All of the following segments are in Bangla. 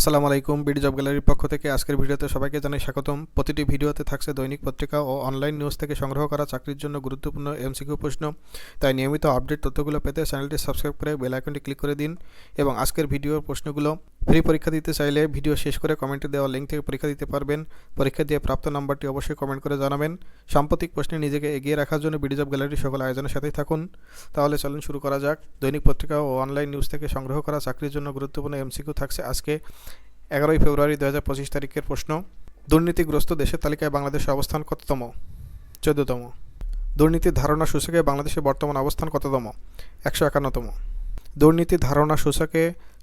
আসসালামু আলাইকুম। বিডি জব গ্যালারির পক্ষ থেকে আজকের ভিডিওতে সবাইকে জানাই স্বাগতম। প্রতিটি ভিডিওতে থাকছে দৈনিক পত্রিকা ও অনলাইন নিউজ থেকে সংগ্রহ করা চাকরির জন্য গুরুত্বপূর্ণ এমসিকিউ প্রশ্ন। তাই নিয়মিত আপডেট তথ্যগুলো পেতে চ্যানেলটি সাবস্ক্রাইব করে বেল আইকনটি ক্লিক করে দিন এবং আজকের ভিডিওর প্রশ্নগুলো ফ্রি পরীক্ষা দিতে চাইলে ভিডিও শেষ করে কমেন্টে দেওয়া লিঙ্ক থেকে পরীক্ষা দিতে পারবেন। পরীক্ষা দিয়ে প্রাপ্ত নাম্বারটি অবশ্যই কমেন্ট করে জানাবেন। সাম্প্রতিক প্রশ্নে নিজেকে এগিয়ে রাখার জন্য বিডি জব গ্যালারির সকল আয়োজনের সাথেই থাকুন। তাহলে চলুন শুরু করা যাক। দৈনিক পত্রিকা ও অনলাইন নিউজ থেকে সংগ্রহ করা চাকরির জন্য গুরুত্বপূর্ণ এমসিকিউ থাকছে আজকে 11 ফেব্রুয়ারি 2025 তারিখের প্রশ্ন। দুর্নীতিগ্রস্ত দেশের তালিকায় বাংলাদেশের অবস্থান কততম? 14তম। দুর্নীতির ধারণা সূচকে বাংলাদেশের বর্তমান অবস্থান কততম? 151তম। দুর্নীতির ধারণা সূচকে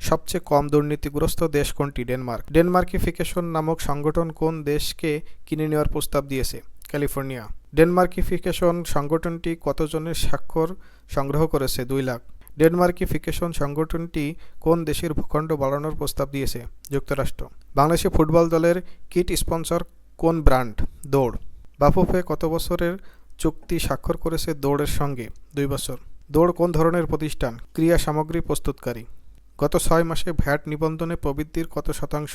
সবচেয়ে কম দুর্নীতিগ্রস্ত দেশ কোনটি? ডেনমার্ক। ডেনমার্কিফিকেশন নামক সংগঠন কোন দেশকে কিনে নেওয়ার প্রস্তাব দিয়েছে? ক্যালিফোর্নিয়া। ডেনমার্কিফিকেশন সংগঠনটি কতজনের স্বাক্ষর সংগ্রহ করেছে? 2 লাখ। ডেনমার্কিফিকেশন সংগঠনটি কোন দেশের ভূখণ্ড বাড়ানোর প্রস্তাব দিয়েছে? যুক্তরাষ্ট্র। বাংলাদেশের ফুটবল দলের কিট স্পন্সর কোন ব্র্যান্ড? দৌড়। বাফুফে কত বছরের চুক্তি স্বাক্ষর করেছে দৌড়ের সঙ্গে? 2 বছর। দৌড় কোন ধরনের প্রতিষ্ঠান? ক্রীড়া সামগ্রী প্রস্তুতকারী। গত 6 মাসে ভ্যাট নিবন্ধনে প্রবৃদ্ধির কত শতাংশ?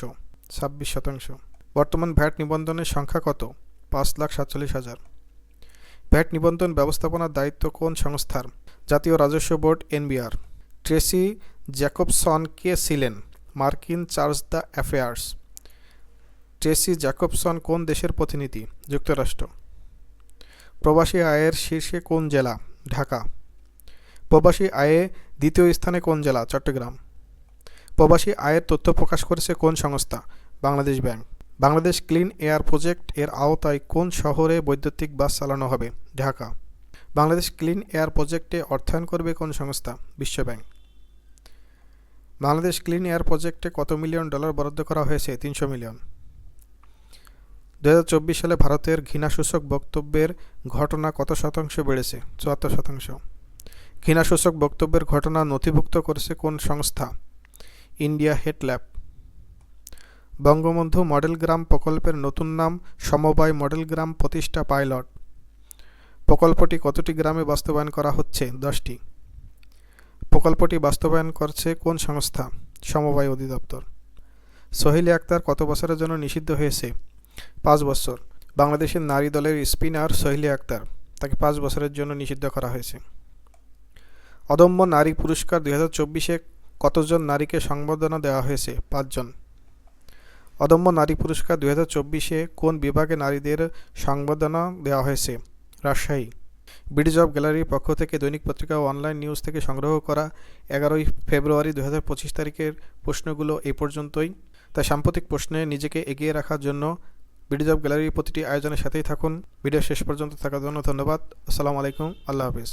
26%। বর্তমান ভ্যাট নিবন্ধনের সংখ্যা কত? 5,47,000। ভ্যাট নিবন্ধন ব্যবস্থাপনার দায়িত্ব কোন সংস্থার? জাতীয় রাজস্ব বোর্ড, এনবিআর। ট্রেসি জ্যাকবসন কে ছিলেন? মার্কিন charge d' affaires. Tracy Jacobson কোন দেশের প্রতিনিধি? যুক্তরাষ্ট্র। প্রবাসী আয়ের শীর্ষে কোন জেলা? ঢাকা। প্রবাসী আয়ে দ্বিতীয় স্থানে কোন জেলা? চট্টগ্রাম। প্রবাসী আয়ের তথ্য প্রকাশ করেছে কোন সংস্থা? Bangladesh bank. Bangladesh clean air project এর আওতায় কোন শহরে বৈদ্যুতিক বাস চালানো হবে? ঢাকা। বাংলাদেশ ক্লিন এয়ার প্রজেক্টে অর্থায়ন করবে কোন সংস্থা? বিশ্বব্যাংক। বাংলাদেশ ক্লিন এয়ার প্রজেক্টে কত মিলিয়ন ডলার বরাদ্দ করা হয়েছে? 300 মিলিয়ন। 2024 সালে ভারতের ঘৃণাসূচক বক্তব্যের ঘটনা কত শতাংশ বেড়েছে? 74%। ঘৃণাসূচক বক্তব্যের ঘটনা নথিভুক্ত করেছে কোন সংস্থা? ইন্ডিয়া হেট ল্যাব। বঙ্গবন্ধু মডেল গ্রাম প্রকল্পের নতুন নাম সমবায় মডেল গ্রাম প্রতিষ্ঠা পাইলট। প্রকল্পটি কতটি গ্রামে বাস্তবায়ন করা হচ্ছে? 10টি। প্রকল্পটি বাস্তবায়ন করছে কোন সংস্থা? সমবায় অধিদপ্তর। সোহেলি আক্তার কত বছরের জন্য নিষিদ্ধ হয়েছে? 5 বছর। বাংলাদেশের নারী দলের স্পিনার সোহেলি আক্তার, তাকে 5 বছরের জন্য নিষিদ্ধ করা হয়েছে। অদম্য নারী পুরস্কার 2024-এ কতজন নারীকে সংবর্ধনা দেওয়া হয়েছে? 5 জন। অদম্য নারী পুরস্কার 2024-এ কোন বিভাগে নারীদের সংবর্ধনা দেওয়া হয়েছে? রাজশাহী। বিডি জব গ্যালারির পক্ষ থেকে দৈনিক পত্রিকা ও অনলাইন নিউজ থেকে সংগ্রহ করা 11 ফেব্রুয়ারি 2025 তারিখের প্রশ্নগুলো এই পর্যন্তই। তাই সাম্প্রতিক প্রশ্নে নিজেকে এগিয়ে রাখার জন্য বিডি জব গ্যালারির প্রতিটি আয়োজনের সাথেই থাকুন। ভিডিও শেষ পর্যন্ত থাকার জন্য ধন্যবাদ। আসসালামু আলাইকুম। আল্লাহ হাফিজ।